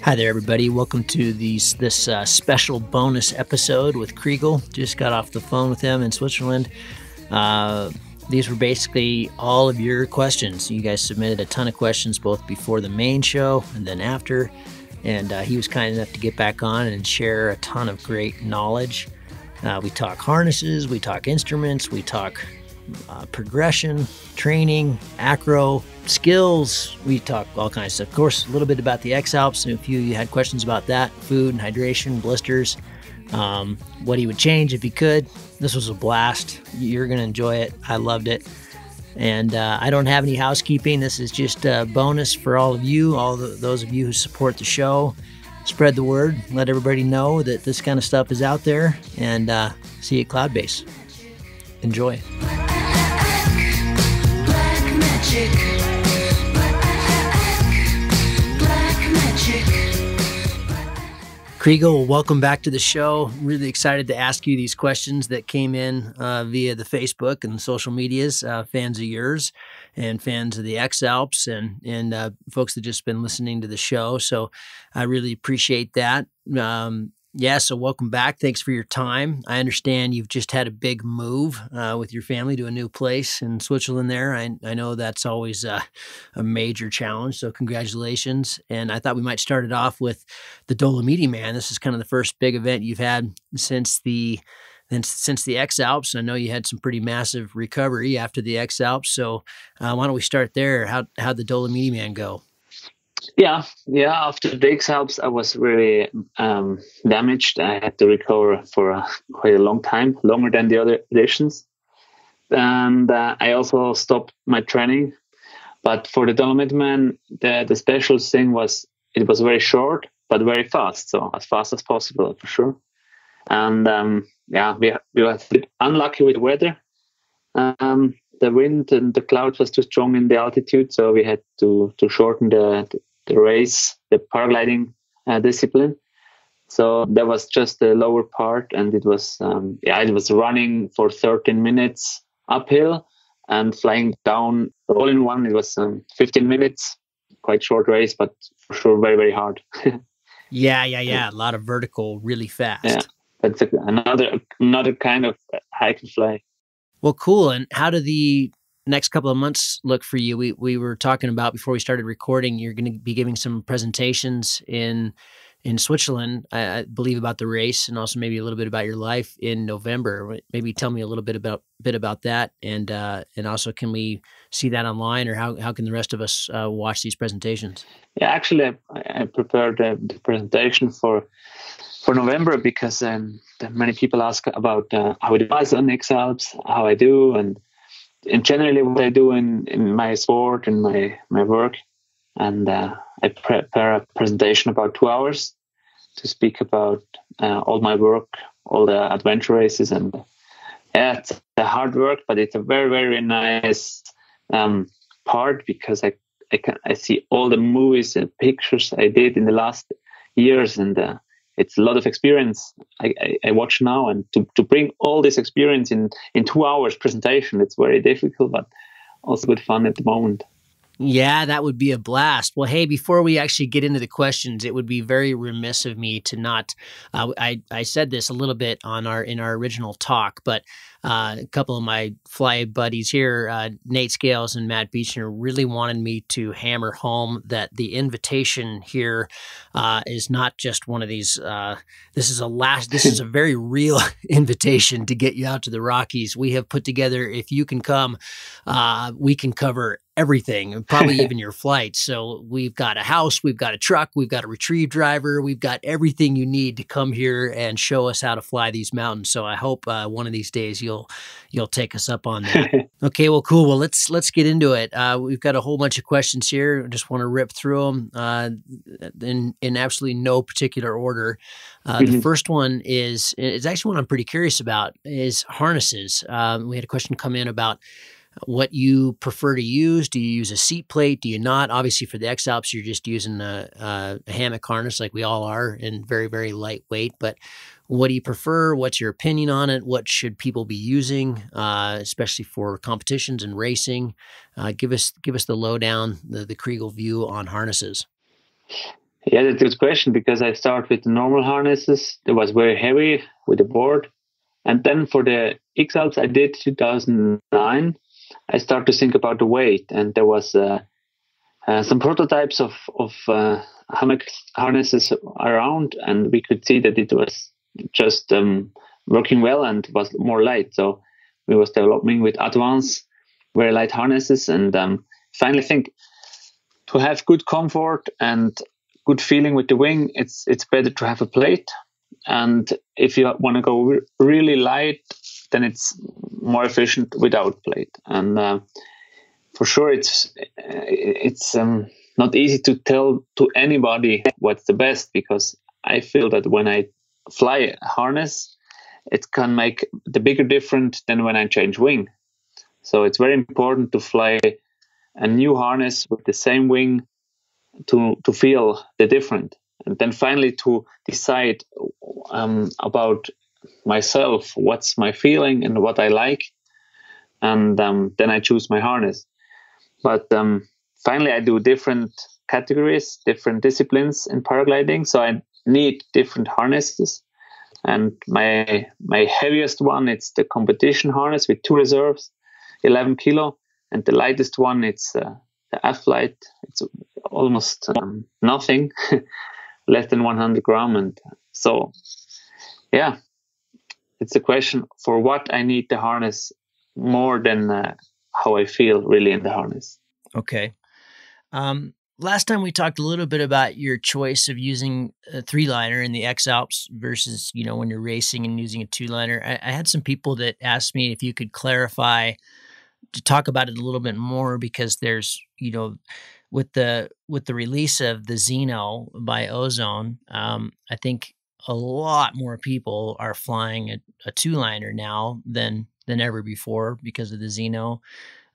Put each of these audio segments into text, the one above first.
Hi there, everybody. Welcome to this special bonus episode with Chrigel. Just got off the phone with him in Switzerland. These were basically all of your questions. You guys submitted a ton of questions both before the main show and then after. And he was kind enough to get back on and share a ton of great knowledge. We talk harnesses, we talk instruments, we talk progression, training, acro, skills. We talk all kinds of stuff. Of course, a little bit about the X-Alps. And a few of you had questions about that, food and hydration, blisters, what he would change if he could. This was a blast. You're going to enjoy it. I loved it. And I don't have any housekeeping. This is just a bonus for all of you, those of you who support the show. Spread the word. Let everybody know that this kind of stuff is out there. And see you at Cloudbase. Enjoy. Chrigel, welcome back to the show. Really excited to ask you these questions that came in via the Facebook and the social medias, fans of yours and fans of the X-Alps and folks that just been listening to the show. So I really appreciate that. So welcome back. Thanks for your time. I understand you've just had a big move with your family to a new place in Switzerland there. I know that's always a major challenge, so congratulations. And I thought we might start it off with the Dolomiti Man. This is kind of the first big event you've had since the X-Alps. I know you had some pretty massive recovery after the X-Alps, so why don't we start there? How'd the Dolomiti Man go? Yeah. After the X-Alps, I was really damaged. I had to recover for quite a long time, longer than the other editions. And I also stopped my training. But for the Dolomite Man, the special thing was it was very short, but very fast. So as fast as possible, for sure. And we were a bit unlucky with the weather. The wind and the clouds was too strong in the altitude, so we had to shorten the race, the paragliding discipline. So that was just the lower part, and it was running for 13 minutes uphill and flying down all in one. It was 15 minutes, quite short race, but for sure very, very hard. Yeah. A lot of vertical, really fast. Yeah, that's another kind of hike and fly. Well, cool. And how do the next couple of months look for you? We were talking about before we started recording, you're going to be giving some presentations in Switzerland, I believe, about the race, and also maybe a little bit about your life in November. Maybe tell me a little bit about that, and also can we see that online, or how can the rest of us watch these presentations? Yeah, actually, I prepared the presentation for November because many people ask about how it was on X-Alps, how I do, and generally what I do in my sport and my work. And I prepare a presentation about 2 hours to speak about all my work, all the adventure races. And it's a hard work, but it's a very, very nice part because I see all the movies and pictures I did in the last years, and it's a lot of experience I watch now, and to bring all this experience in 2 hours presentation, it's very difficult, but also good fun at the moment. Yeah, that would be a blast. Well, hey, before we actually get into the questions, it would be very remiss of me to not. I said this a little bit in our original talk, but a couple of my fly buddies here, Nate Scales and Matt Beechner, really wanted me to hammer home that the invitation here is not just one of these. This is a very real invitation to get you out to the Rockies. We have put together, if you can come, we can cover everything, probably even your flights. So we've got a house, we've got a truck, we've got a retrieve driver, we've got everything you need to come here and show us how to fly these mountains. So I hope one of these days you'll take us up on that. Okay, well, cool. Well, let's get into it. We've got a whole bunch of questions here. I just want to rip through them in absolutely no particular order. The first one is actually one I'm pretty curious about, is harnesses. We had a question come in about what you prefer to use. Do you use a seat plate? Do you not? Obviously, for the X-Alps, you're just using a hammock harness like we all are, and very, very lightweight. But what do you prefer? What's your opinion on it? What should people be using, especially for competitions and racing? Give us the lowdown, the Chrigel view on harnesses. Yeah, that's a good question, because I start with the normal harnesses. It was very heavy with the board. And then for the X-Alps I did 2009, I started to think about the weight. And there was some prototypes of hammock harnesses around, and we could see that it was just working well and was more light. So we was developing with advanced, very light harnesses, and finally think to have good comfort and good feeling with the wing, it's better to have a plate. And if you want to go really light, then it's more efficient without plate. And for sure, it's not easy to tell to anybody what's the best, because I feel that when I fly a harness, it can make the bigger difference than when I change wing. So it's very important to fly a new harness with the same wing to feel the difference, and then finally to decide about myself, what's my feeling and what I like, and then I choose my harness. But finally, I do different categories, different disciplines in paragliding, so I need different harnesses. And my heaviest one, it's the competition harness with two reserves, 11 kilo, and the lightest one, it's the F-Light. It's almost nothing, less than 100 gram. And so, yeah, it's a question for what I need the harness more than how I feel really in the harness. Okay. Last time we talked a little bit about your choice of using a 3-liner in the X Alps versus, when you're racing and using a 2-liner. I had some people that asked me if you could clarify, to talk about it a little bit more, because there's, with the release of the Xeno by Ozone, I think a lot more people are flying a 2-liner now than ever before because of the Xeno.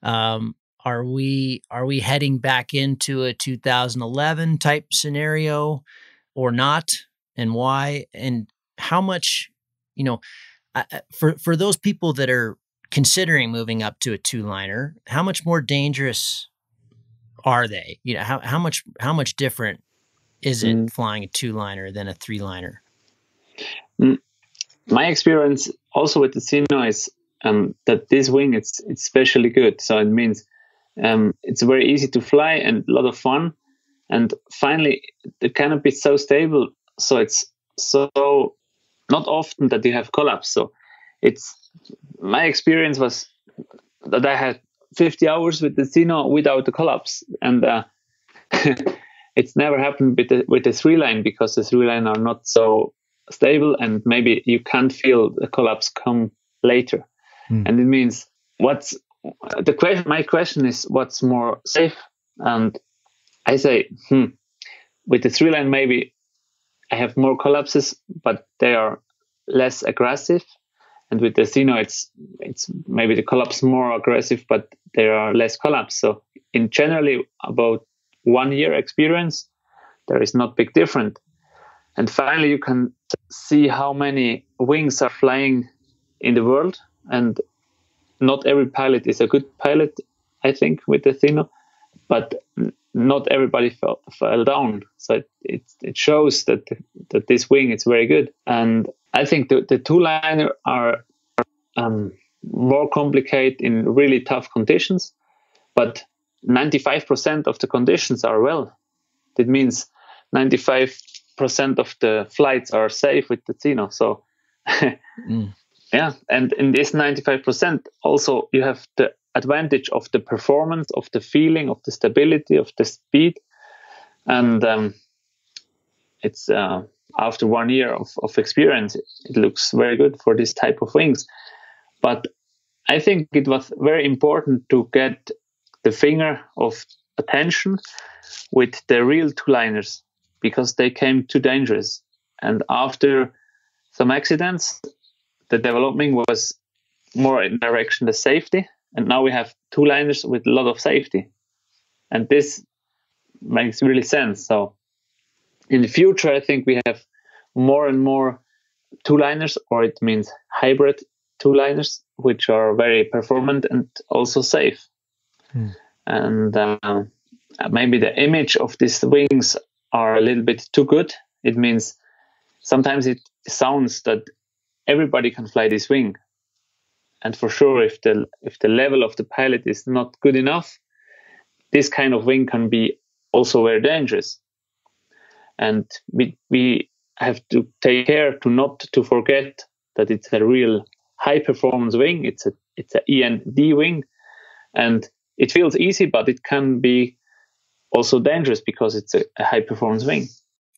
Are we heading back into a 2011 type scenario or not, and why? And how much, for those people that are considering moving up to a 2-liner, how much more dangerous are they? How much different is it flying a 2-liner than a 3-liner? My experience also with the Xeno is that this wing, it's especially good. So it means it's very easy to fly and a lot of fun. And finally, the canopy is so stable, so it's so not often that you have collapse. So my experience was that I had 50 hours with the Xeno without the collapse, and it's never happened with the 3-line, because the 3-line are not so stable, and maybe you can't feel the collapse come later. And it means what's the question? My question is, what's more safe? And I say, with the 3-line, maybe I have more collapses, but they are less aggressive. And with the Xeno, it's maybe the collapse more aggressive, but there are less collapse. So in generally about 1 year experience, there is not big difference. And finally, you can see how many wings are flying in the world, and not every pilot is a good pilot, I think, with the Xeno, but not everybody fell down. So it shows that this wing is very good. And I think the 2-liner are more complicated in really tough conditions, but 95% of the conditions are well. That means 95% of the flights are safe with the Xeno. So yeah, and in this 95%, also you have the advantage of the performance, of the feeling, of the stability, of the speed. And it's after 1 year of experience, it looks very good for this type of wings. But I think it was very important to get the finger of attention with the real 2-liners, because they came too dangerous. And after some accidents, the development was more in direction the safety, and now we have 2-liners with a lot of safety, and this makes really sense. So in the future, I think we have more and more 2-liners, or it means hybrid 2-liners, which are very performant and also safe. And maybe the image of these wings are a little bit too good. It means sometimes it sounds that everybody can fly this wing, and for sure, if the level of the pilot is not good enough, this kind of wing can be also very dangerous. And we have to take care to not to forget that it's a real high performance wing. It's a E&D wing, and it feels easy, but it can be also dangerous because it's a high performance wing.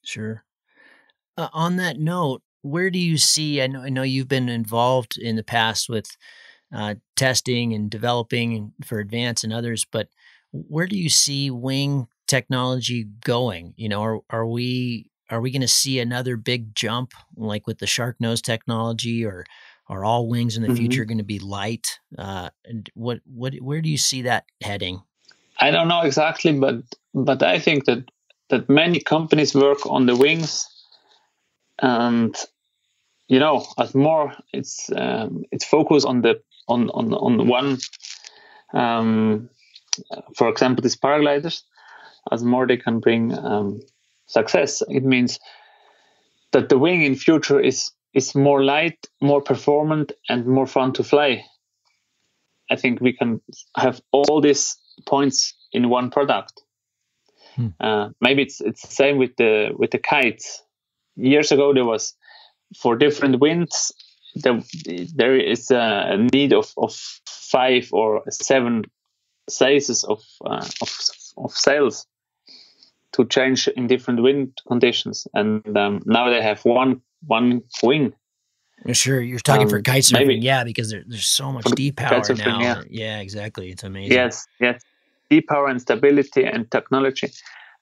Sure. On that note, where do you see? I know you've been involved in the past with testing and developing for Advance and others, but where do you see wing technology going? You know, are we going to see another big jump like with the shark nose technology, or are all wings in the Mm-hmm. future going to be light? And where do you see that heading? I don't know exactly, but I think that many companies work on the wings, and as more it's focused on the on one. Um, for example, these paragliders, as more they can bring success, it means that the wing in future is more light, more performant, and more fun to fly. I think we can have all these points in one product. Maybe it's the same with the kites. Years ago, there was for different winds there is a need of 5 or 7 sizes of sails to change in different wind conditions, and now they have one wing. Sure, you're talking for kite surfing, Maybe yeah, because there's so much for deep kite power surfing, now. yeah, Yeah, exactly. It's amazing. yes, deep power and stability and technology,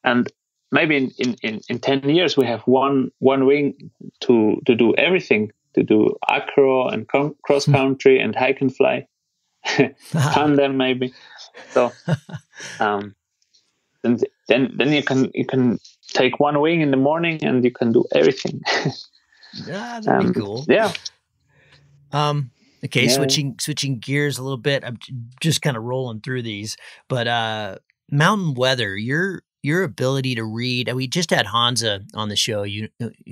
and maybe in 10 years we have one wing to do everything, to do acro and cross country and hike and fly, tandem maybe. So um, then you can take one wing in the morning and you can do everything. That'd be cool. Yeah. Okay, Yeah. switching gears a little bit. I'm just kind of rolling through these, but mountain weather, your ability to read. We just had Hansa on the show,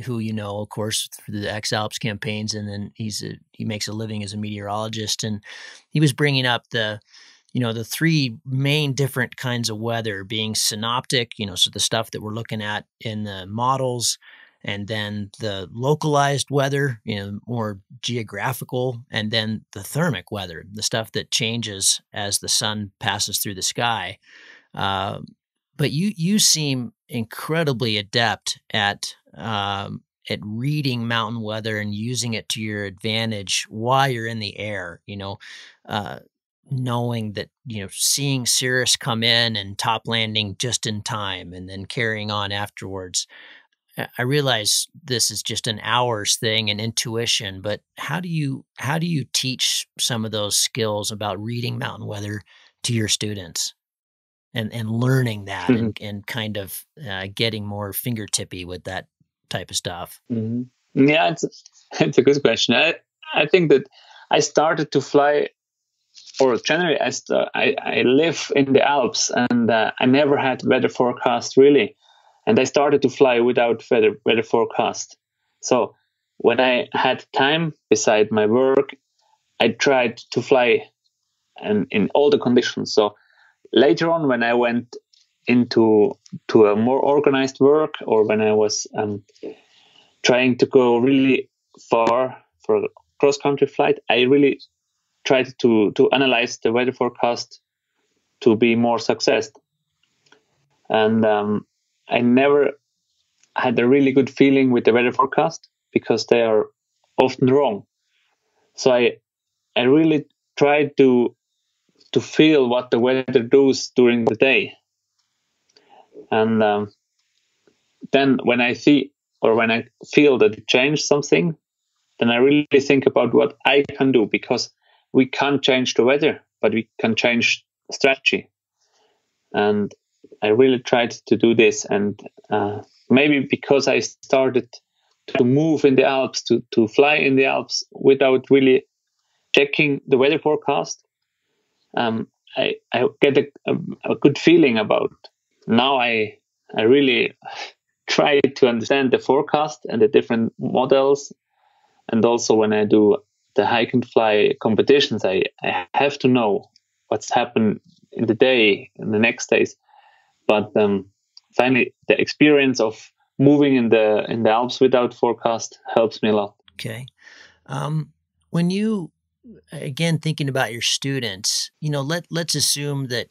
who you know, of course, through the X Alps campaigns, and then he makes a living as a meteorologist, and he was bringing up the three main different kinds of weather being synoptic, so the stuff that we're looking at in the models, and then the localized weather, more geographical, and then the thermic weather, the stuff that changes as the sun passes through the sky. Uh, but you seem incredibly adept at reading mountain weather and using it to your advantage while you're in the air. Uh, Knowing that seeing Cirrus come in and top landing just in time, and then carrying on afterwards. I realize this is just an hours thing and intuition, but how do you teach some of those skills about reading mountain weather to your students, and learning that, Mm-hmm. and kind of getting more fingertippy with that type of stuff? Mm-hmm. Yeah, it's a good question. I think that I started to fly, or generally I live in the Alps, and I never had weather forecast really, and I started to fly without weather forecast. So when I had time beside my work, I tried to fly and in all the conditions. So later on, when I went into a more organized work, or when I was trying to go really far for a cross country flight, I really tried to analyze the weather forecast to be more success. And I never had a really good feeling with the weather forecast because they are often wrong. So I really tried to feel what the weather does during the day. And then when I see, or when I feel that it changed something, then I really think about what I can do, because we can't change the weather, but we can change strategy. And I really tried to do this. And maybe because I started to move in the Alps, to fly in the Alps without really checking the weather forecast, I get a good feeling about. Now I really try to understand the forecast and the different models. And also when I do the hike and fly competitions, I have to know what's happened in the day, in the next days. But finally, the experience of moving in the Alps without forecast helps me a lot. Okay. When you, again, thinking about your students, let's assume that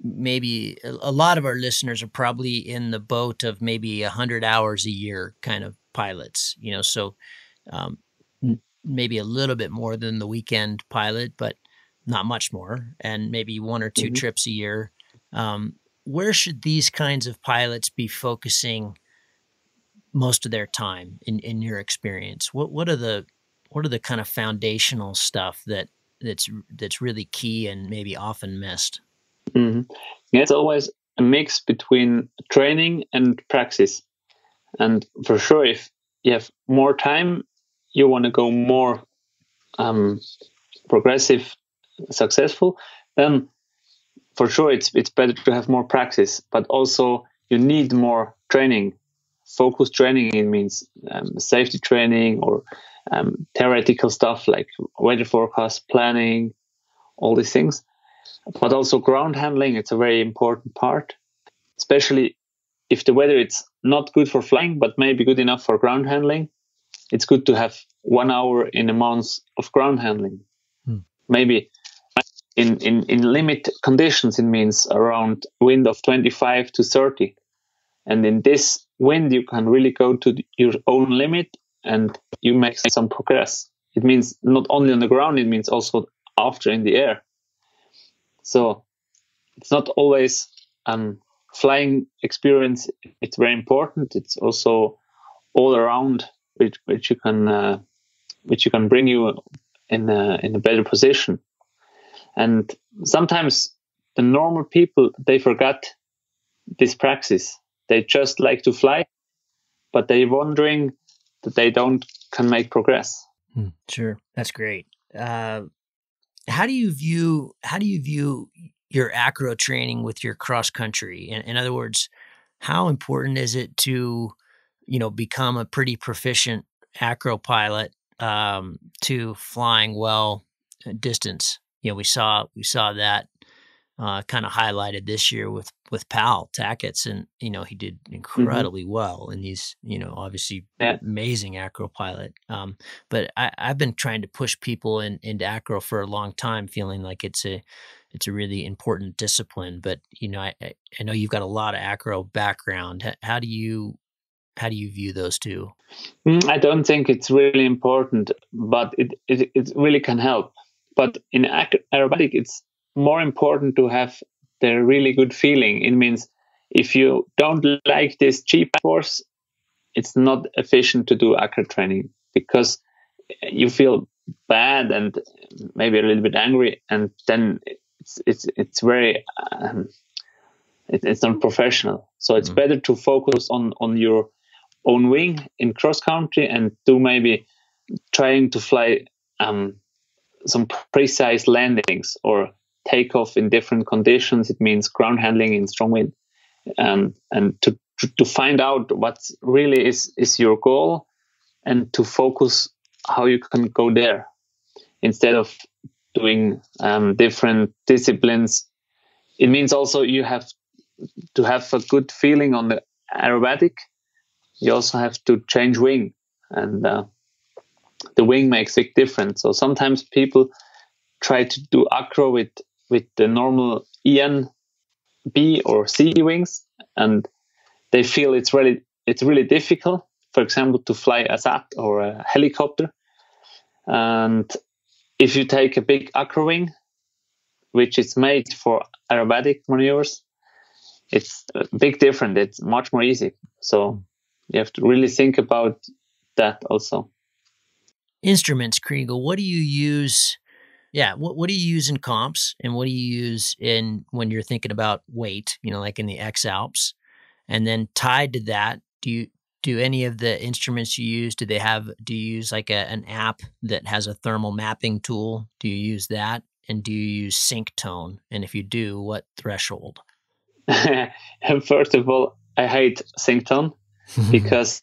maybe a lot of our listeners are probably in the boat of maybe 100 hours a year kind of pilots, so um, maybe a little bit more than the weekend pilot, but not much more, and maybe one or two trips a year. Where should these kinds of pilots be focusing most of their time in your experience? What are the kind of foundational stuff that's really key and maybe often missed? Mm-hmm. Yeah, it's always a mix between training and practice. And for sure, if you have more time, you want to go more progressive, successful, then for sure it's better to have more practice. But also you need more training. Focus training, it means safety training or theoretical stuff like weather forecast planning, all these things. But also ground handling, it's a very important part, especially if the weather it's not good for flying, but maybe good enough for ground handling. It's good to have 1 hour in a month of ground handling. Maybe in limit conditions, it means around wind of 25 to 30. And in this wind, you can really go to your own limit and you make some progress. It means not only on the ground, it means also after in the air. So it's not always flying experience. It's very important. It's also all around, which you can bring you in a better position. And sometimes the normal people, they forgot this practice. They just like to fly, but they're wondering that they don't can make progress. Sure, that's great. How do you view your acro training with your cross country? In other words, how important is it to become a pretty proficient acro pilot to flying well distance? We saw that kind of highlighted this year with Pal Tackett's, and he did incredibly well, and he's obviously Yeah. amazing acro pilot. But I've been trying to push people into acro for a long time, feeling like it's a really important discipline. But I know you've got a lot of acro background. How do you view those two? I don't think it's really important, but it really can help. But in aerobatic, it's more important to have the really good feeling. It means if you don't like this cheap force, it's not efficient to do acro training because you feel bad and maybe a little bit angry, and then it's very it's not professional. So it's better to focus on your own wing in cross country and do maybe trying to fly some precise landings or take off in different conditions. It means ground handling in strong wind, and to find out what really is your goal and to focus how you can go there instead of doing different disciplines. It means also you have to have a good feeling on the aerobatic. You also have to change wing, and the wing makes a big difference. So sometimes people try to do acro with the normal EN, B or C wings, and they feel it's really difficult. For example, to fly a SAT or a helicopter. And if you take a big acro wing, which is made for aerobatic maneuvers, it's a big difference. It's much more easy. So you have to really think about that also. Instruments, Chrigel, what do you use? Yeah, what do you use in comps, and what do you use in when you're thinking about weight? Like in the X Alps, and then tied to that, do any of the instruments you use? Do you use like an app that has a thermal mapping tool? Do you use that, and do you use sync tone? And if you do, what threshold? First of all, I hate sync tone. because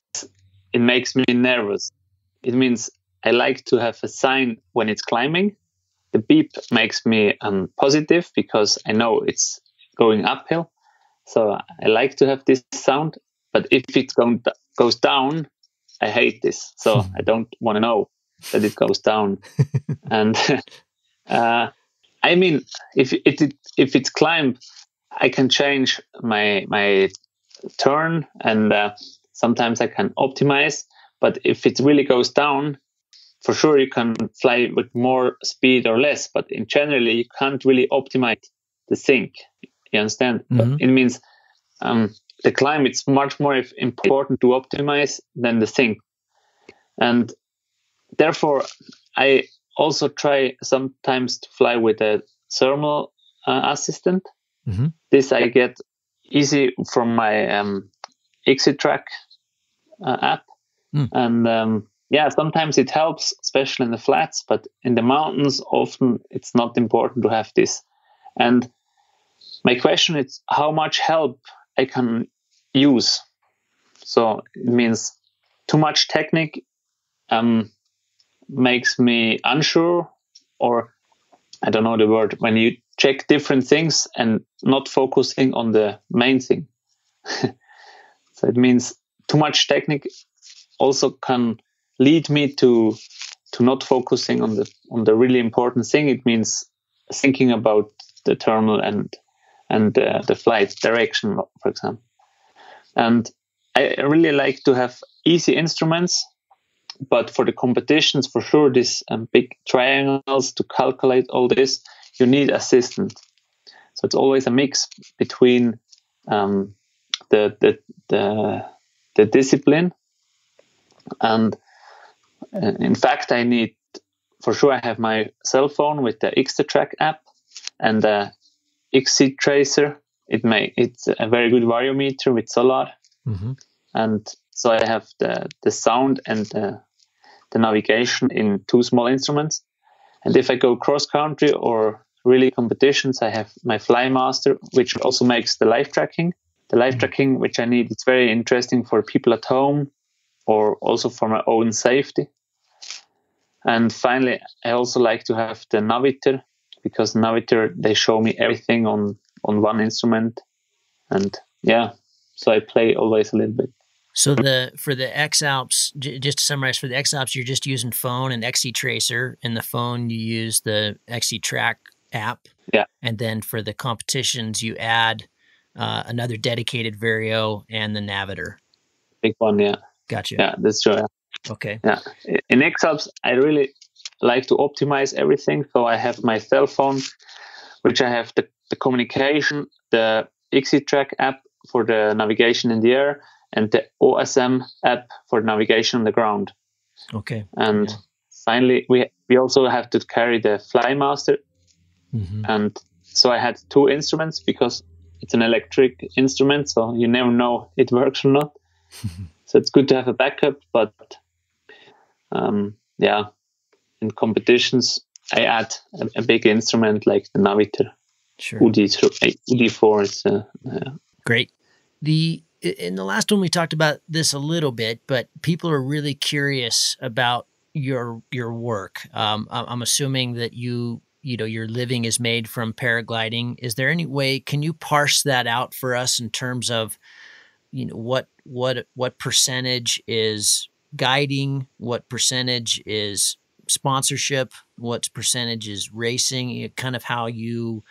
it makes me nervous. It means I like to have a sign when it's climbing. The beep makes me positive because I know it's going uphill. So I like to have this sound. But if it goes down, I hate this. So I don't want to know that it goes down. And I mean, if it's climb, I can change my turn, and sometimes I can optimize. But if it really goes down, for sure you can fly with more speed or less. But in generally, you can't really optimize the sink. You understand? Mm-hmm. It means the climb, it's much more important to optimize than the sink. And therefore, I also try sometimes to fly with a thermal assistant. Mm-hmm. This I get easy from my Track app. And sometimes it helps, especially in the flats, but in the mountains, often it's not important to have this. And my question is how much help I can use. So it means too much technique makes me unsure, or I don't know the word, when you check different things and not focusing on the main thing. So it means too much technique also can lead me to not focusing on the really important thing. It means thinking about the terminal and the flight direction, for example. And I really like to have easy instruments, but for the competitions, for sure, these big triangles to calculate all this, you need assistant. So it's always a mix between the discipline, and in fact, I need, for sure, I have my cell phone with the Track app and the XC Tracer. It's a very good variometer with solar. Mm-hmm. And so I have the sound and the navigation in two small instruments. And if I go cross country or really competitions, I have my Flymaster, which also makes the live tracking. The live tracking, which I need, it's very interesting for people at home or also for my own safety. And finally, I also like to have the Navigator, because Navigator, they show me everything on one instrument. And so I play always a little bit. So for the X Alps, just to summarize, for the X Alps, you're just using phone and XC Tracer. In the phone, you use the XC Track app. Yeah. And then for the competitions, you add another dedicated Vario and the Navigator. Big one, yeah. Gotcha. Yeah, that's true. Yeah. Okay. Yeah. In X Alps, I really like to optimize everything. So I have my cell phone, which I have the communication, the XC Track app for the navigation in the air, and the OSM app for navigation on the ground. Okay. And finally, we also have to carry the Flymaster. Mm-hmm. And so I had two instruments because it's an electric instrument, so you never know it works or not. So it's good to have a backup, but in competitions, I add a big instrument like the Navigator. Sure. UD4 is great. In the last one, we talked about this a little bit, but people are really curious about your work. I'm assuming that your living is made from paragliding. Is there any way, can you parse that out for us in terms of, what percentage is guiding, what percentage is sponsorship, what percentage is racing, kind of how you,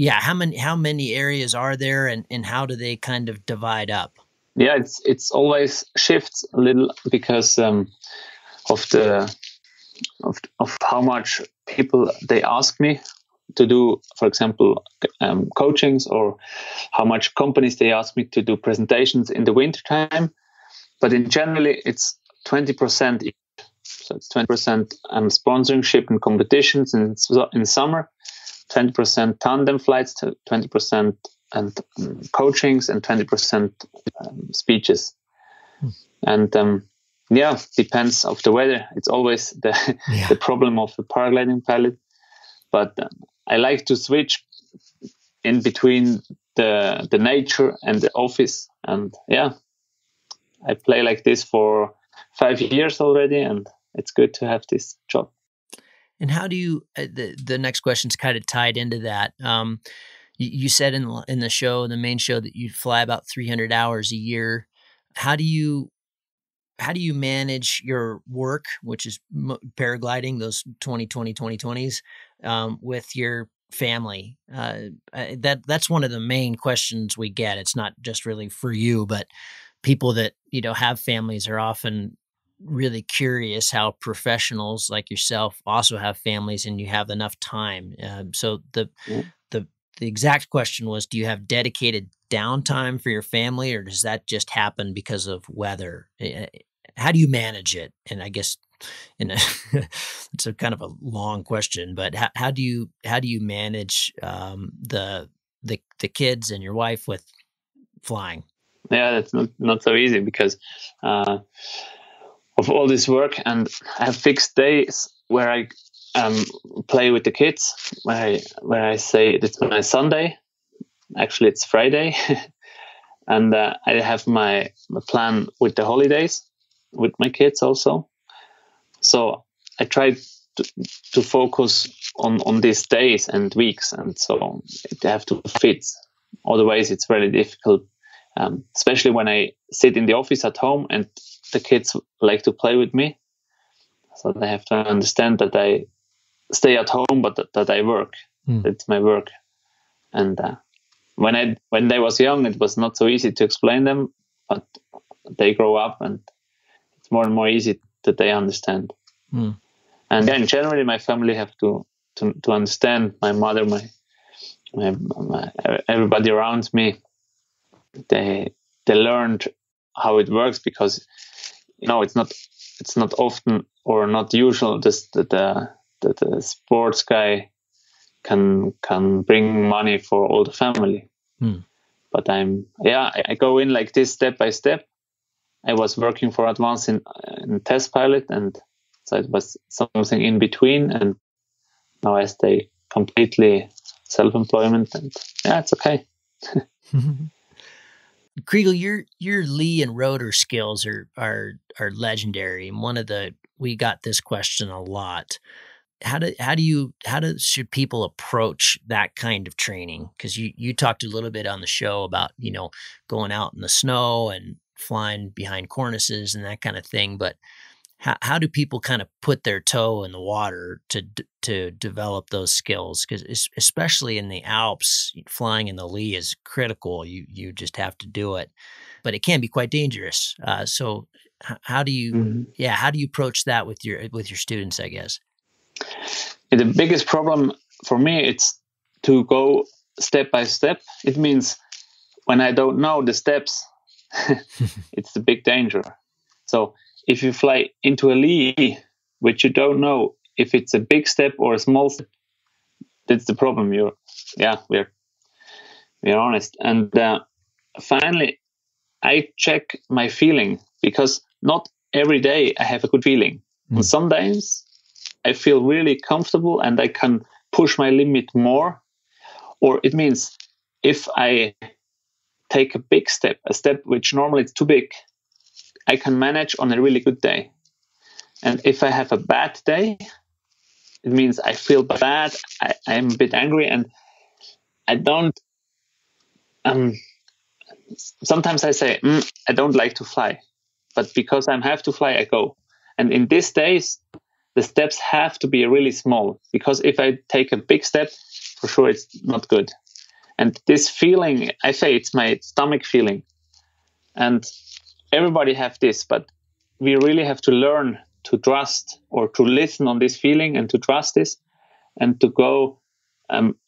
how many areas are there, and how do they kind of divide up? Yeah, it's always shifts a little because of how much people they ask me to do, for example, coachings, or how much companies they ask me to do presentations in the winter time. But in generally, it's 20%. So it's 20% sponsorship and competitions in summer, 20% tandem flights, 20% and coachings, and 20% speeches. And depends of the weather. It's always the problem of the paragliding pilot. But I like to switch in between the nature and the office, and I play like this for 5 years already, and it's good to have this job. And how do you? The next question's kind of tied into that. You said in the show, the main show, that you fly about 300 hours a year. How do you manage your work, which is paragliding, those 2020s, with your family? That's one of the main questions we get. It's not just really for you, but people that have families are often really curious how professionals like yourself also have families, and you have enough time. So the the exact question was, do you have dedicated downtime for your family, or does that just happen because of weather? How do you manage it? And I guess in a, it's a kind of a long question, but how do you manage the kids and your wife with flying? Yeah, that's not so easy because of all this work, and I have fixed days where I play with the kids. Where I say it's my Sunday. Actually, it's Friday, and I have my plan with the holidays with my kids also. So I try to focus on these days and weeks, and so they have to fit. Otherwise, it's very difficult, especially when I sit in the office at home and the kids like to play with me. So they have to understand that I stay at home, but that I work. It's my work. And when they was young, it was not so easy to explain them, but they grow up, and it's more and more easy that they understand. And then generally, my family have to understand. My mother, my everybody around me, they learned how it works, because it's not often or not usual that the sports guy can bring money for all the family. But I go in like this step by step. I was working for Advance in test pilot, and so it was something in between, and now I stay completely self-employment, and it's okay. Chrigel, your lee and rotor skills are legendary. And we got this question a lot. How should people approach that kind of training? Because you talked a little bit on the show about going out in the snow and flying behind cornices and that kind of thing. But how do people kind of put their toe in the water to develop those skills? Because especially in the Alps, flying in the lee is critical. You just have to do it, but it can be quite dangerous. So how do you how do you approach that with your students, I guess? The biggest problem for me, it's to go step by step. It means when I don't know the steps, it's the big danger. So if you fly into a lee, which you don't know if it's a big step or a small step, that's the problem. We're honest. And finally, I check my feeling, because not every day I have a good feeling. And some days I feel really comfortable and I can push my limit more. Or it means if I take a big step, a step which normally it's too big, I can manage on a really good day. And if I have a bad day, it means I feel bad, I'm a bit angry, and I don't. Sometimes I say, I don't like to fly, but because I have to fly, I go. And in these days, the steps have to be really small, because if I take a big step, for sure it's not good. And this feeling, I say it's my stomach feeling. And everybody have this, but we really have to learn to trust, or to listen on this feeling and to trust this, and to go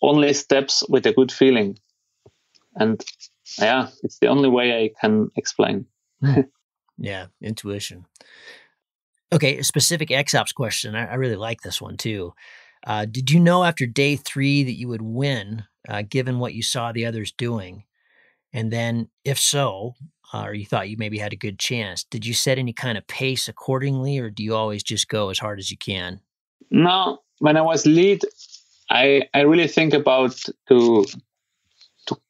only steps with a good feeling. And it's the only way I can explain. Yeah, intuition. Okay, a specific XOPS question. I really like this one too. Did you know after day 3 that you would win, given what you saw the others doing? And then, if so, or you thought you maybe had a good chance, did you set any kind of pace accordingly, or do you always just go as hard as you can? No, when I was lead, I really think about to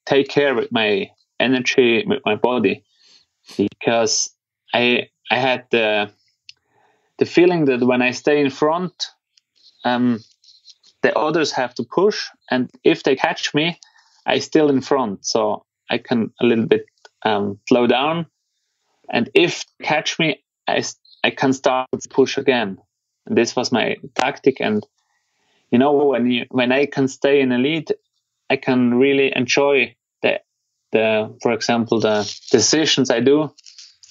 take care with my energy, with my body, because I had the feeling that when I stay in front, the others have to push, and if they catch me, I still in front, so I can a little bit slow down, and if they catch me, I can start to push again. And this was my tactic, and when I can stay in a lead, I can really enjoy the for example the decisions I do.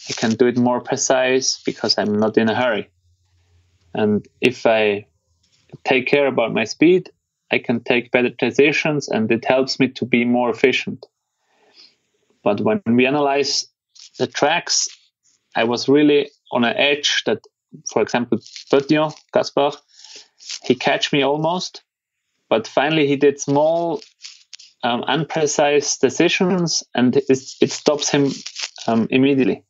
I can do it more precise because I'm not in a hurry. And if I take care about my speed, I can take better decisions, and it helps me to be more efficient. But when we analyze the tracks, I was really on an edge that, for example, Petillon, Kaspar, he catch me almost, but finally he did small, unprecise decisions, and it stops him immediately.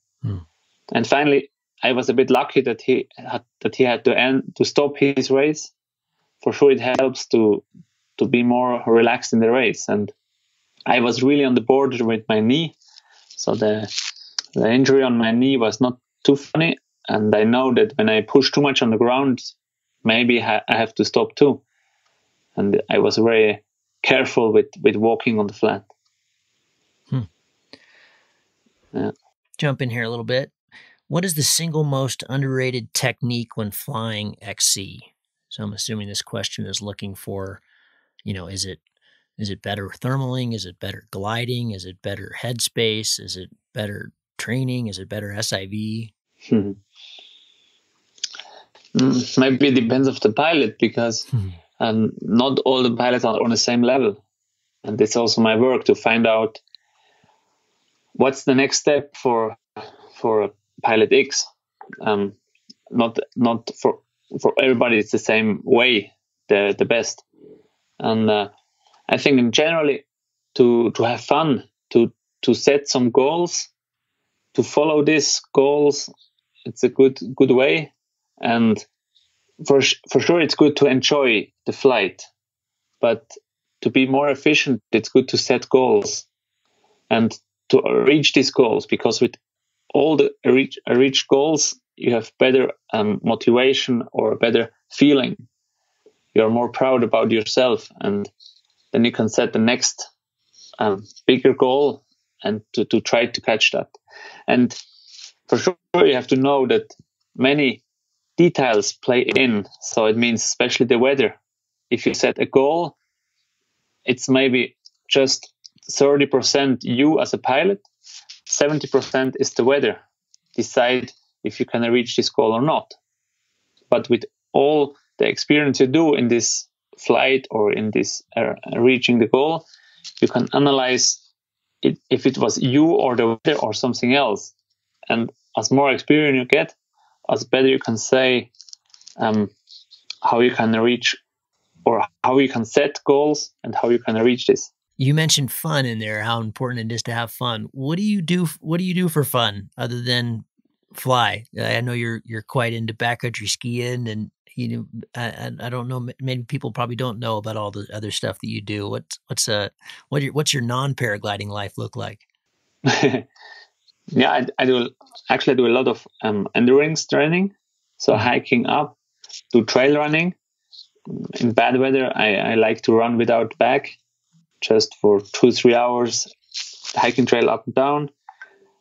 And finally, I was a bit lucky that he had to stop his race. For sure, it helps to be more relaxed in the race. And I was really on the border with my knee, so the injury on my knee was not too funny. And I know that when I push too much on the ground, maybe I have to stop too. And I was very careful with walking on the flat. Yeah. Jump in here a little bit. What is the single most underrated technique when flying XC? So I'm assuming this question is looking for, is it better thermaling? Is it better gliding? Is it better headspace? Is it better training? Is it better SIV? Maybe it depends of the pilot, because not all the pilots are on the same level. And it's also my work to find out what's the next step for pilot X. Not for everybody it's the same way, the best. And I think in generally to have fun, to set some goals, to follow these goals, it's a good way. And for sure it's good to enjoy the flight, but to be more efficient, it's good to set goals and to reach these goals, because with all the reach goals, you have better motivation or a better feeling. You're more proud about yourself, and then you can set the next bigger goal and to try to catch that. And for sure, you have to know that many details play in. So it means especially the weather. If you set a goal, it's maybe just 30% you as a pilot, 70% is the weather. Decide if you can reach this goal or not. But with all the experience you do in this flight or in this reaching the goal, you can analyze it, if it was you or the weather or something else. And as more experience you get, as better you can say how you can reach, or how you can set goals and how you can reach this. You mentioned fun in there, how important it is to have fun. What do you do for fun other than fly? I know you're quite into backcountry skiing, and I don't know, maybe people probably don't know about all the other stuff that you do. What's your non-paragliding life look like? Yeah, I do a lot of endurance training, so hiking up, do trail running. In bad weather, I like to run without bag, just for 2-3 hours, hiking trail up and down,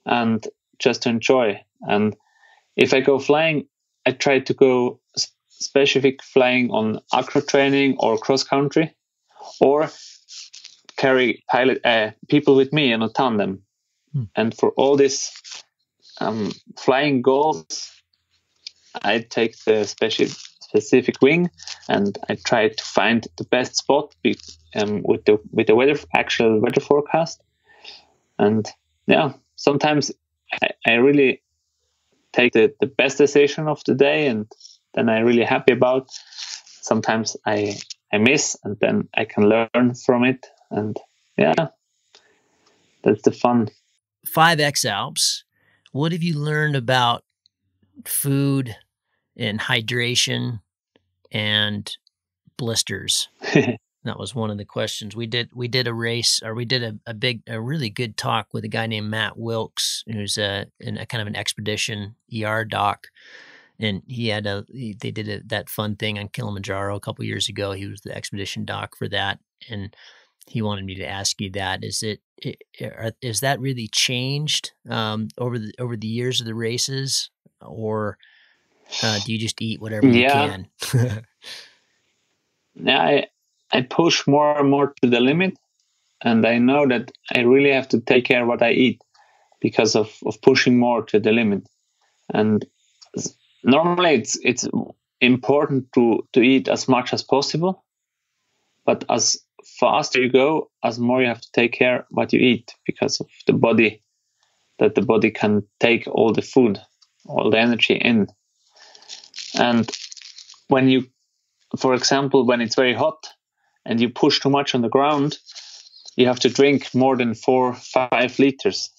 and just to enjoy. And if I go flying, I try to go specific flying on acro training or cross country, or carry people with me in a tandem. And for all these flying goals, I take the specific wing, and I try to find the best spot with the actual weather forecast. And yeah, sometimes I really take the best decision of the day, and then I'm really happy about. Sometimes I miss, and then I can learn from it. And yeah, that's the fun. 5X Alps, what have you learned about food and hydration and blisters? That was one of the questions. We did a race, or we did a really good talk with a guy named Matt Wilkes, who's in a kind of an expedition ER doc, and they did that fun thing on Kilimanjaro a couple years ago. He was the expedition doc for that, and he wanted me to ask you that: is that really changed over the years of the races, or do you just eat whatever you Yeah, can? yeah. I push more and more to the limit, and I know that I really have to take care of what I eat because of pushing more to the limit. And normally it's important to eat as much as possible, but as faster you go, as more you have to take care what you eat because of the body, that the body can take all the food, all the energy in. And when you, for example, when it's very hot and you push too much on the ground, you have to drink more than 4-5 liters.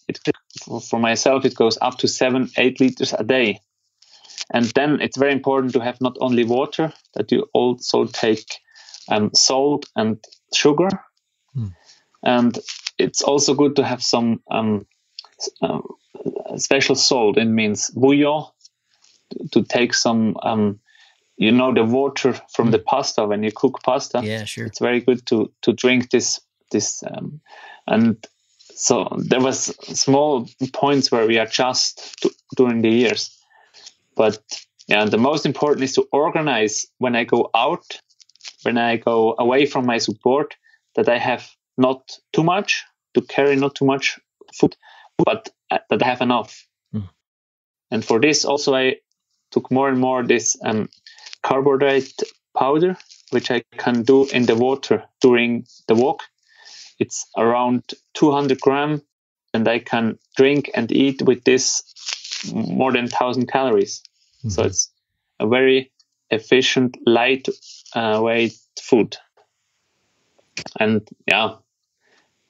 For myself, it goes up to 7-8 liters a day. And then it's very important to have not only water, that you also take salt and sugar. And it's also good to have some special salt. It means bouillon, to take some, the water from the pasta when you cook pasta. Yeah, sure. It's very good to drink this. And so there was small points where we adjust during the years. But yeah, the most important is to organize when I go out, when I go away from my support, that I have not too much to carry, not too much food, but that I have enough. And for this also I took more and more this carbohydrate powder, which I can do in the water during the walk. It's around 200 grams, and I can drink and eat with this more than 1,000 calories. So it's a very efficient, light weight food. And yeah,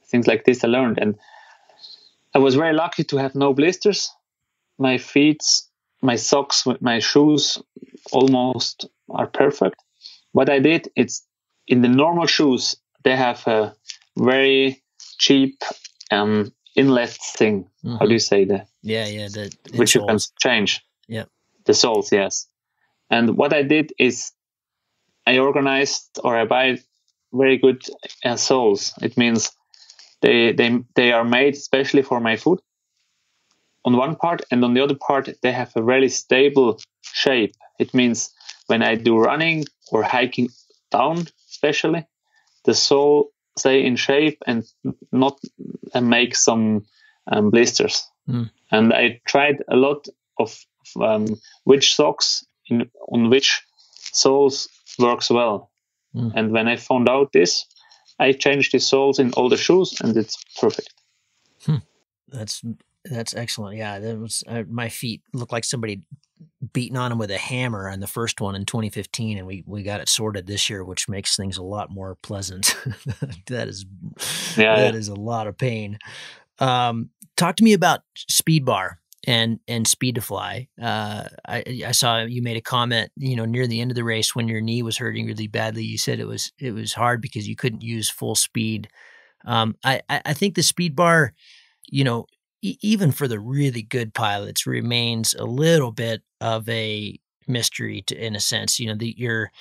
things like this I learned. And I was very lucky to have no blisters. My feet, my socks, my shoes almost are perfect. What I did, it's in the normal shoes, they have a very cheap inlet thing. How do you say that? Yeah, which you can change. Yeah. The soles, yes. And what I did is I organized, or I buy very good soles. It means they are made especially for my foot on one part, and on the other part they have a really stable shape. It means when I do running or hiking down, especially, the sole stay in shape and not make some blisters. And I tried a lot of which socks on which soles works well. And when I found out this, I changed the soles in all the shoes, and it's perfect. That's excellent. Yeah, that was my feet looked like somebody beating on them with a hammer on the first one in 2015, and we got it sorted this year, which makes things a lot more pleasant. That is a lot of pain. Talk to me about speed bar and speed to fly. I saw you made a comment, near the end of the race when your knee was hurting really badly. You said it was hard because you couldn't use full speed. I think the speed bar, even for the really good pilots, remains a little bit of a mystery in a sense. You're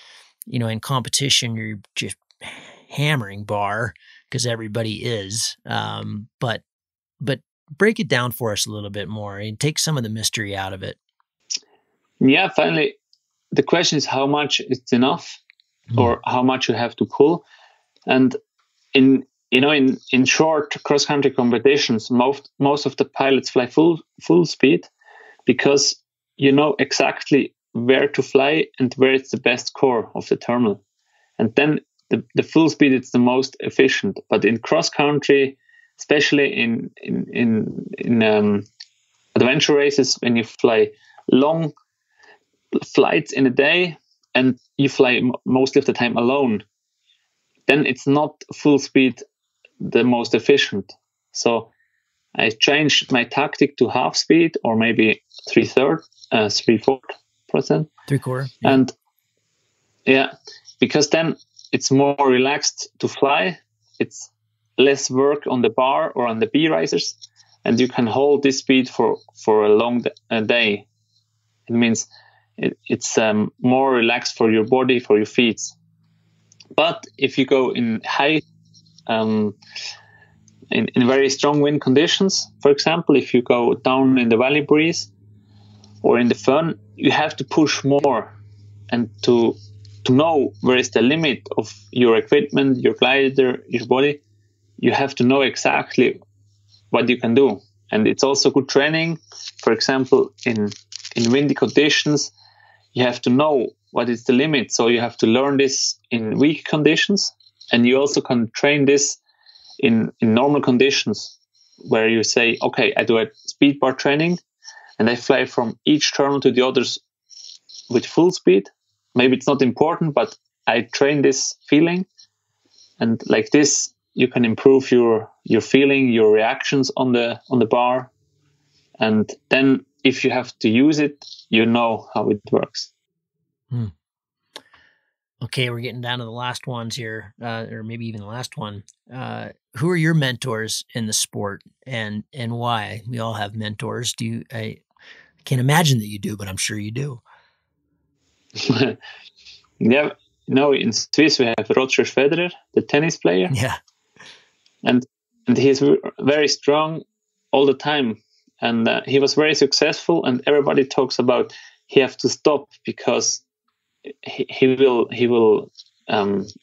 in competition, you're just hammering bar because everybody is. But break it down for us a little bit more and take some of the mystery out of it. Yeah, finally, the question is how much it's enough, or how much you have to pull. And in short cross-country competitions, most of the pilots fly full speed because you know exactly where to fly and where it's the best core of the terminal. And then the full speed is the most efficient. But in cross-country, especially in adventure races, when you fly long flights in a day and you fly mostly of the time alone, then it's not full speed the most efficient. So I changed my tactic to half speed, or maybe 3/4%. 3/4. And yeah, because then it's more relaxed to fly. It's less work on the bar or on the B risers, and you can hold this speed for a long day. It means it's more relaxed for your body, for your feet. But if you go in high, in very strong wind conditions, for example, if you go down in the valley breeze or in the fern, you have to push more, and to know where is the limit of your equipment, your glider, your body, you have to know exactly what you can do. And it's also good training. For example, in windy conditions, you have to know what is the limit. So you have to learn this in weak conditions, and you also can train this in normal conditions, where you say, okay, I do a speed bar training and I fly from each terminal to the others with full speed. Maybe it's not important, but I train this feeling, and like this you can improve your feeling, your reactions on the bar, and then if you have to use it, you know how it works. Okay, we're getting down to the last ones here, or maybe even the last one. Who are your mentors in the sport, and why? We all have mentors. I can't imagine that you do, but I'm sure you do. Yeah, in Swiss we have Roger Federer, the tennis player. Yeah, and he's very strong all the time, and he was very successful. And everybody talks about he have to stop because he will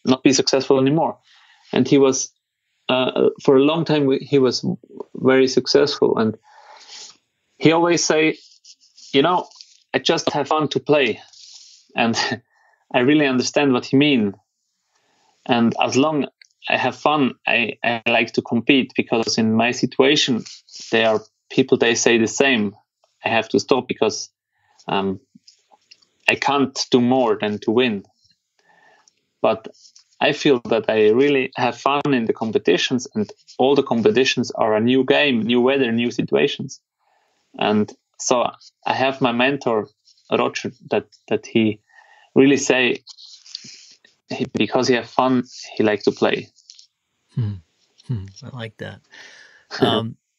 not be successful anymore. And he was for a long time he was very successful, and he always say, I just have fun to play, and I really understand what he mean. And as long I have fun, I like to compete, because in my situation there are people, they say the same. I have to stop because I can't do more than to win. But I feel that I really have fun in the competitions, and all the competitions are a new game, new weather, new situations. And so I have my mentor, Roger, that he really say, because he have fun, he like to play. I like that.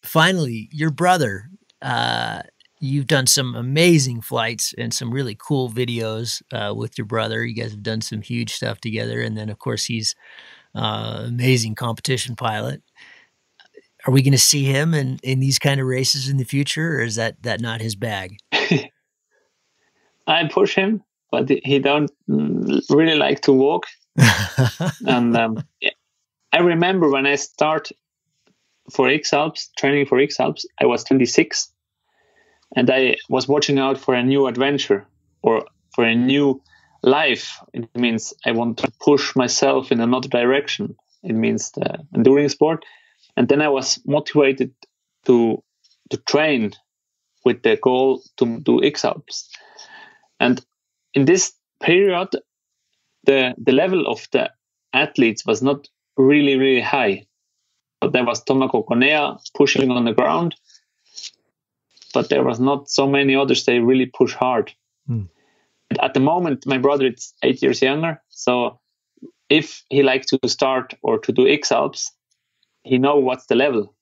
Finally, your brother, you've done some amazing flights and some really cool videos with your brother. You guys have done some huge stuff together. And then, of course, he's amazing competition pilot. Are we going to see him in these kind of races in the future, or is that not his bag? I push him, but he don't really like to walk. And I remember when I start for X-Alps, training for X-Alps, I was 26, and I was watching out for a new adventure or for a new life. It means I want to push myself in another direction. It means the enduring sport. And then I was motivated to train with the goal to do X-Alps. And in this period, the level of the athletes was not really, really high. But there was Thomas Coconea pushing on the ground, but there was not so many others. They really push hard. At the moment, my brother is 8 years younger, so if he likes to start or to do X-Alps, he know what's the level.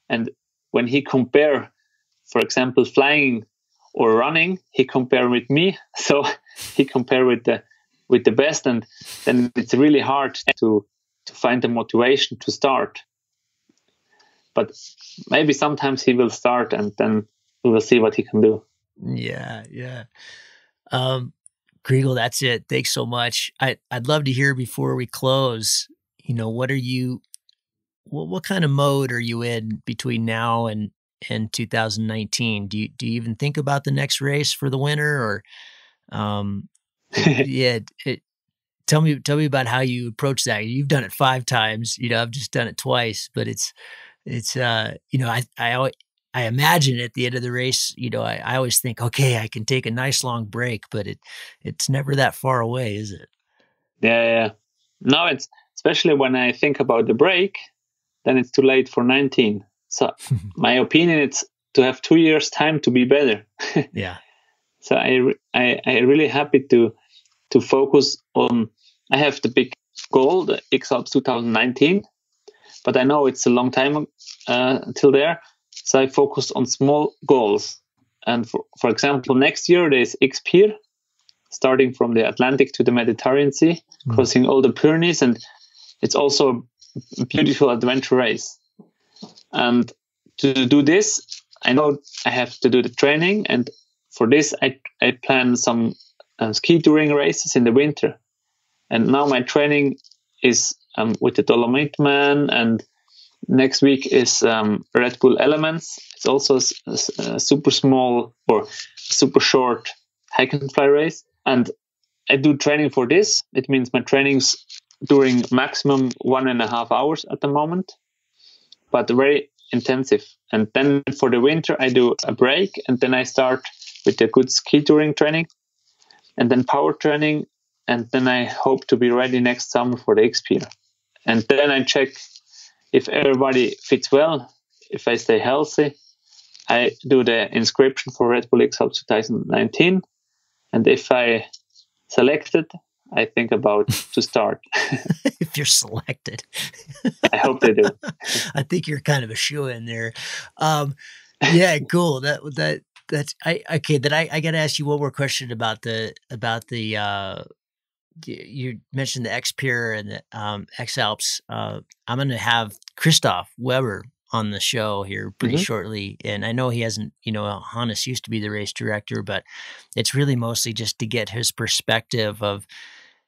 And when he compare, for example, flying or running, he compare with me. So he compare with the best, and then it's really hard to find the motivation to start. But maybe sometimes he will start, and then we will see what he can do. Yeah. Chrigel, that's it. Thanks so much. I'd love to hear before we close, what are you, what kind of mode are you in between now and 2019? Do you even think about the next race for the winter, or, yeah, tell me about how you approach that. You've done it 5 times, I've just done it twice, but it's, I imagine at the end of the race, I always think, okay, I can take a nice long break, but it's never that far away, is it? Yeah. No, it's especially when I think about the break, then it's too late for 19. So my opinion, it's to have 2 years time to be better. Yeah. So I really happy to focus on. I have the big goal, the X Alps 2019, but I know it's a long time till there. So I focused on small goals. And for example, next year there's X Pier, starting from the Atlantic to the Mediterranean Sea, crossing all the Pyrenees, and it's also a beautiful adventure race. And to do this, I know I have to do the training, and for this I plan some ski touring races in the winter. And now my training is with the Dolomite Man, and next week is Red Bull Elements. It's also a super small or super short hike and fly race. And I do training for this. It means my training's during maximum 1.5 hours at the moment, but very intensive. And then for the winter, I do a break, and then I start with the good ski touring training, and then power training, and then I hope to be ready next summer for the XP. And then I check if everybody fits well, if I stay healthy. I do the inscription for Red Bull X Alps 2019, and if I selected, I think about to start. If you're selected. I hope they do. I think you're kind of a shoo-in there. Yeah, cool. That's okay. Then I got to ask you one more question about the you mentioned the X Pier and the X Alps. I'm going to have Christoph Weber on the show here pretty shortly, and I know he hasn't. Hannes used to be the race director, but it's really mostly just to get his perspective of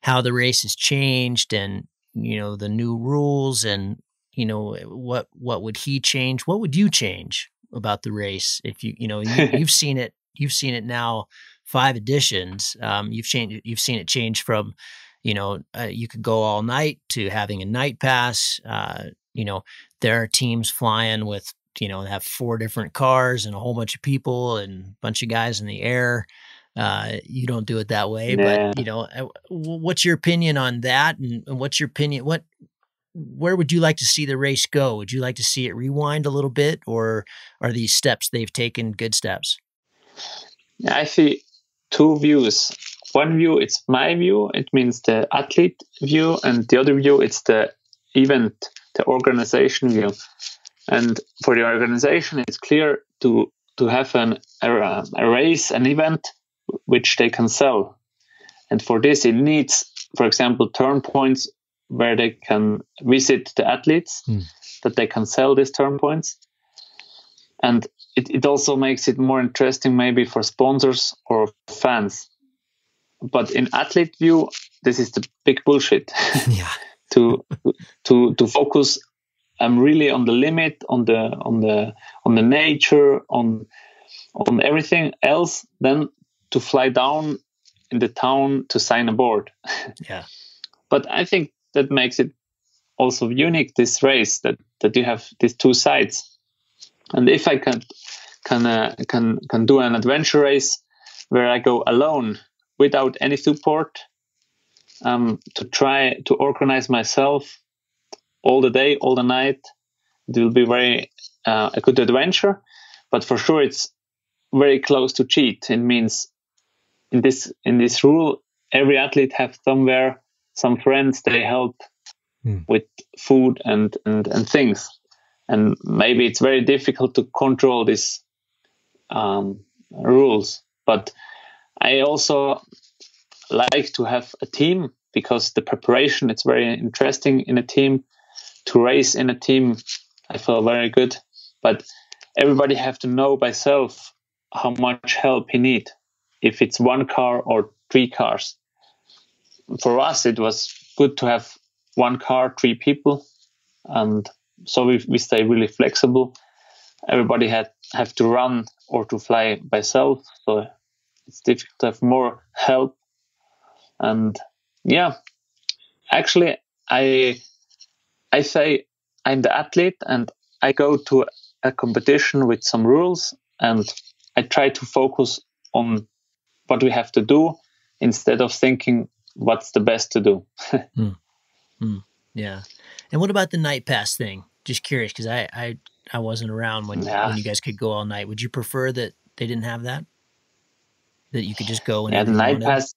how the race has changed, and the new rules, and what would he change? What would you change about the race if you've seen it? You've seen it now 5 editions. You've seen it change from you could go all night to having a night pass. There are teams flying with have 4 different cars and a whole bunch of people and a bunch of guys in the air. You don't do it that way, Yeah. but what's your opinion on that? And what's your opinion? Where would you like to see the race go? Would you like to see it rewind a little bit, or are these steps they've taken good steps? I see 2 views. One view, it's my view. It means the athlete view, and the other view, it's the event, the organization view. And for the organization, it's clear to have a race, an event, which they can sell. And for this, it needs, for example, turn points where they can visit the athletes, that they can sell these turn points. And it also makes it more interesting maybe for sponsors or fans. But in athlete view, this is the big bullshit. Yeah. to focus really on the limit, on the nature, on everything else, then to fly down in the town to sign a board. Yeah. But I think that makes it also unique, this race, that you have these 2 sides. And if I can do an adventure race where I go alone without any support, to try to organize myself all the day, all the night, it will be very a good adventure. But for sure, it's very close to cheat. It means in this rule, every athlete have somewhere some friends they help with food and things, and maybe it's very difficult to control these rules. But I also like to have a team, because the preparation, it's very interesting in a team. To race in a team, I feel very good. But everybody have to know by self how much help he need, if it's 1 car or 3 cars. For us, it was good to have 1 car, 3 people, and so we stay really flexible. Everybody have to run or to fly by self, so it's difficult to have more help. And yeah, actually, I say I'm the athlete, and I go to a competition with some rules, and I try to focus on what we have to do instead of thinking what's the best to do. Yeah. And what about the night pass thing? Just curious, because I wasn't around when you guys could go all night. Would you prefer that they didn't have that? That you could just go whenever the you night wanted? pass,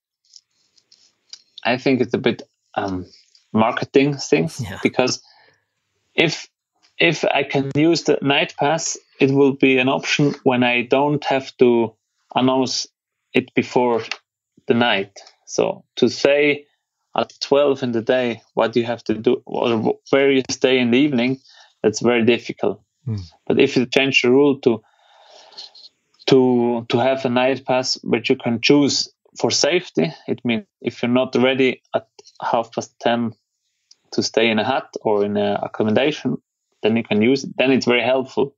I think it's a bit marketing things, Yeah. because if I can use the night pass, it will be an option when I don't have to announce it before the night. So to say at 12 in the day what you have to do or where you stay in the evening, that's very difficult. But if you change the rule to have a night pass which you can choose for safety, it means if you're not ready at 10:30 to stay in a hut or in a accommodation, then you can use it. Then it's very helpful.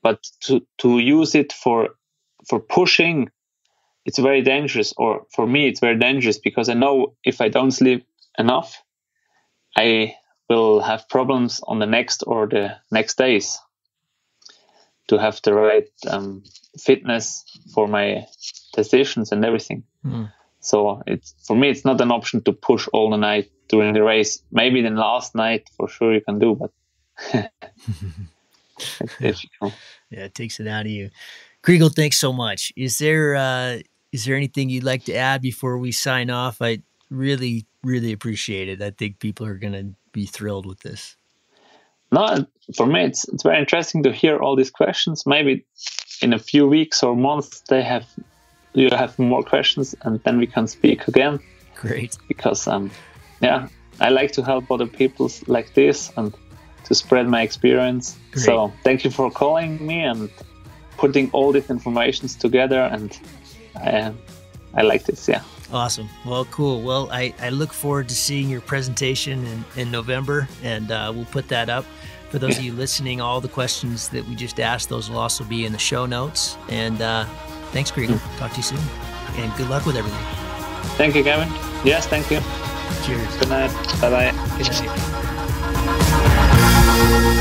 But to use it for pushing, it's very dangerous. Or for me, it's very dangerous, because I know if I don't sleep enough, I will have problems on the next days to have the right fitness for my decisions and everything. So for me, it's not an option to push all the night during the race. Maybe the last night for sure you can do, but it's difficult. Yeah, it takes it out of you. Chrigel, thanks so much. Is there anything you'd like to add before we sign off? I really, really appreciate it. I think people are going to be thrilled with this. No, for me, it's very interesting to hear all these questions. Maybe in a few weeks or months, you have more questions, and then we can speak again. Great. Because I like to help other people like this and to spread my experience. Great. So thank you for calling me and putting all these informations together, and I like this. Yeah. Awesome. Well, cool. Well, I look forward to seeing your presentation in November, and we'll put that up. For those of you listening, all the questions that we just asked, those will also be in the show notes. And thanks, Chrigel. Talk to you soon. And good luck with everything. Thank you, Gavin. Yes, thank you. Cheers. Good night. Bye-bye. Good night.